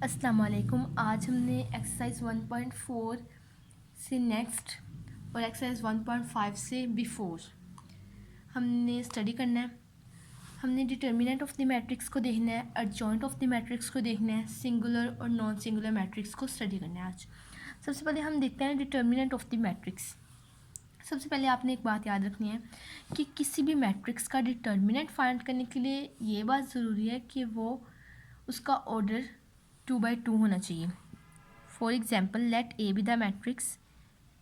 अस्सलाम वालेकुम। आज हमने एक्सरसाइज 1.4 से नेक्स्ट और एक्सरसाइज 1.5 से बिफोर हमने स्टडी करना है। हमने डिटर्मिनेंट ऑफ द मैट्रिक्स को देखना है, एडजॉइंट ऑफ द मैट्रिक्स को देखना है, सिंगुलर और नॉन सिंगुलर मैट्रिक्स को स्टडी करना है। आज सबसे पहले हम देखते हैं डिटर्मिनेंट ऑफ द मैट्रिक्स। सबसे पहले आपने एक बात याद रखनी है कि किसी भी मैट्रिक्स का डिटर्मिनेंट फाइंड करने के लिए ये बात ज़रूरी है कि वो उसका ऑर्डर 2×2 होना चाहिए। For example, let A be the matrix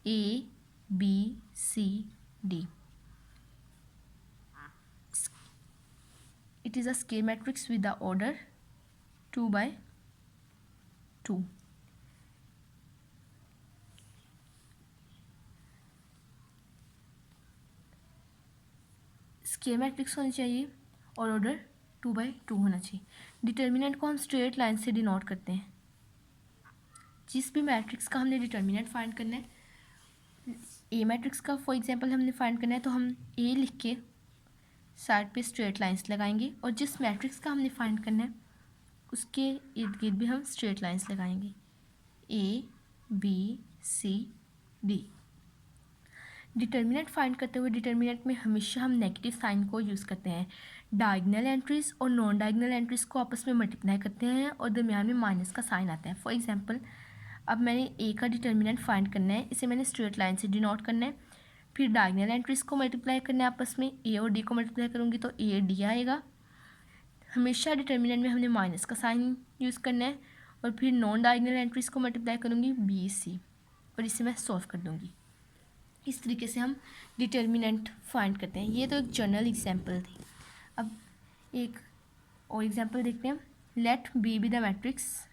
ABCD. It is a square matrix with the order 2×2. Square matrix होनी चाहिए और ऑर्डर 2×2 होना चाहिए। डिटर्मिनेंट को हम स्ट्रेट लाइन से डिनोट करते हैं। जिस भी मैट्रिक्स का हमने डिटर्मिनेंट फाइंड करना है, ए मैट्रिक्स का फॉर एग्जांपल हमने फाइंड करना है, तो हम ए लिख के साइड पे स्ट्रेट लाइंस लगाएंगे, और जिस मैट्रिक्स का हमने फाइंड करना है उसके इर्द गिर्द भी हम स्ट्रेट लाइंस लगाएंगे। ABCD। डिटर्मिनेंट फाइंड करते हुए डिटर्मिनेंट में हमेशा हम नेगेटिव साइन को यूज़ करते हैं। डायगनल एंट्रीज और नॉन डायगनल एंट्रीज को आपस में मल्टीप्लाई करते हैं और दरमियान में माइनस का साइन आता है। फॉर एग्जांपल, अब मैंने ए का डिटर्मिनेंट फाइंड करना है, इसे मैंने स्ट्रेट लाइन से डिनोट करना है। फिर डायगनल एंट्रीज को मल्टीप्लाई करना है आपस में, ए और डी को मल्टीप्लाई करूँगी तो AD आएगा। हमेशा डिटर्मिनेंट में हमने माइनस का साइन यूज़ करना है, और फिर नॉन डायगनल एंट्रीज को मल्टीप्लाई करूँगी BC, और इसे मैं सॉल्व कर दूँगी। इस तरीके से हम डिटर्मिनेंट फाइंड करते हैं। ये तो एक जनरल एग्जांपल थी। अब एक और एग्जांपल देखते हैं। Let B be the matrix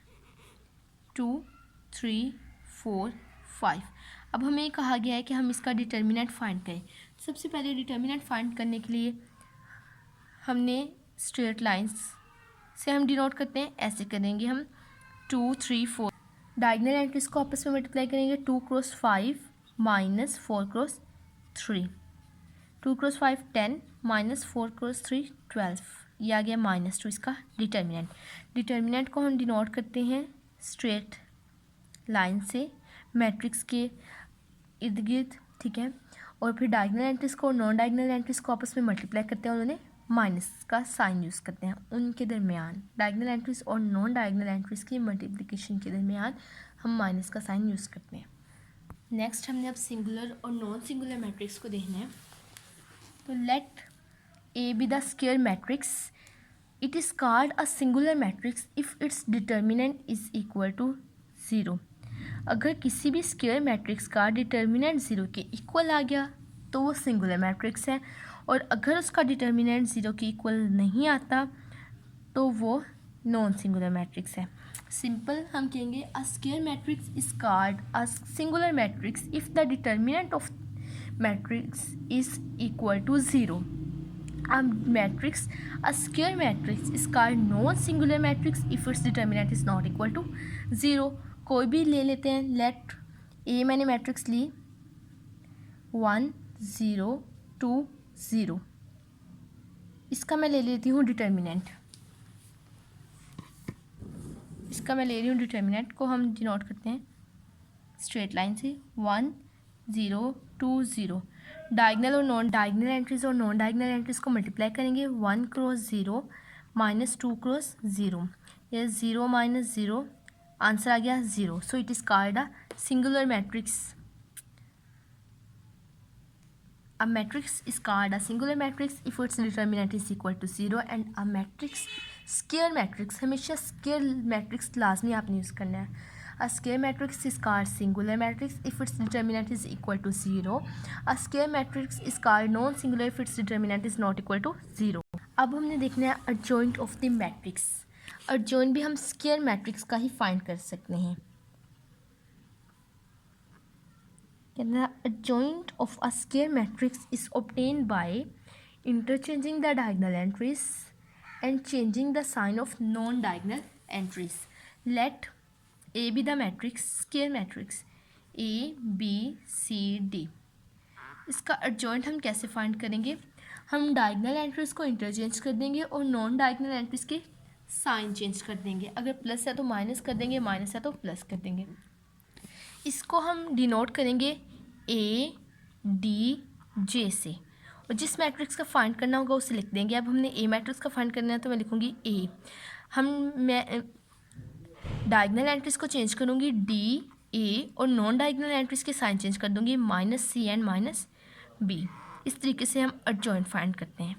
2 3 4 5। अब हमें कहा गया है कि हम इसका डिटर्मिनेंट फाइंड करें। सबसे पहले डिटर्मिनेंट फाइंड करने के लिए हमने स्ट्रेट लाइंस से हम डिनोट करते हैं। ऐसे करेंगे हम 2 3 4। डायगनल एंट्रीज को आपस में मल्टीप्लाई करेंगे। 2×5 -4×3। 2×5 10 -4×3 12। ये आ गया -2 इसका डिटर्मिनेंट। डिटर्मिनेंट को हम डिनोट करते हैं स्ट्रेट लाइन से मैट्रिक्स के इर्द गिर्द, ठीक है। और फिर डायगनल एंट्रीज को और नॉन डायगनल एंट्रीज को आपस में मल्टीप्लाई करते हैं, उन्होंने माइनस का साइन यूज़ करते हैं। उनके दरमियान डायगनल एंट्रीज और नॉन डायगनल एंट्रीज की मल्टीप्लिकेशन के दरमियान हम माइनस का साइन यूज़ करते हैं। नेक्स्ट हमने अब सिंगुलर और नॉन सिंगुलर मैट्रिक्स को देखना है। तो let A be the square matrix. It is called a singular matrix if its determinant is equal to 0। अगर किसी भी स्क्वायर मैट्रिक्स का डिटर्मिनेंट 0 के इक्वल आ गया तो वो सिंगुलर मैट्रिक्स है, और अगर उसका डिटर्मिनेंट 0 के इक्वल नहीं आता तो वो नॉन सिंगुलर मैट्रिक्स है। सिंपल हम कहेंगे a square matrix is called a singular matrix if the determinant of matrix is equal to 0। A square matrix is called non-singular matrix if its determinant is not equal to 0। कोई भी ले लेते हैं। Late ए मैंने matrix ली 1 0 2 0। इसका मैं ले लेती हूँ डिटर्मिनेंट। इसका मैं ले रही हूँ डिटर्मिनेंट को हम डिनोट करते हैं स्ट्रेट लाइन से 1 0 2 0। डायगनल और नॉन डायगनल एंट्रीज और नॉन डायगनल एंट्रीज को मल्टीप्लाई करेंगे। 1×0 -2×0। ये 0 - 0, आंसर आ गया 0। So it is called a singular matrix. A matrix is called a singular matrix if its determinant is equal to 0 and a matrix square matrix, हमेशा square matrix लाजमी आपने use करना है। A square matrix is called singular matrix if its determinant is equal to 0। A square matrix is called non-singular if its determinant is not equal to 0। अब हमने देखना है adjoint of the matrix। adjoint भी हम square matrix का ही find कर सकते हैं। The adjoint of a square matrix is obtained by interchanging the diagonal entries and changing the sign of non-diagonal entries. Let A be the matrix, square matrix ABCD। इसका adjoint हम कैसे find करेंगे? हम diagonal entries को interchange कर देंगे और non diagonal entries के साइन चेंज कर देंगे, अगर प्लस है तो माइनस कर देंगे, माइनस है तो प्लस कर देंगे। इसको हम डिनोट करेंगे ए डी जे से, और जिस मैट्रिक्स का फाइंड करना होगा उसे लिख देंगे। अब हमने ए मैट्रिक्स का फाइंड करना है तो मैं लिखूँगी ए। मैं डायगनल एंट्रीज को चेंज करूँगी डी ए, और नॉन डायगनल एंट्रीज के साइन चेंज कर दूँगी minus C and minus B. इस तरीके से हम एडजॉइंट फाइंड करते हैं।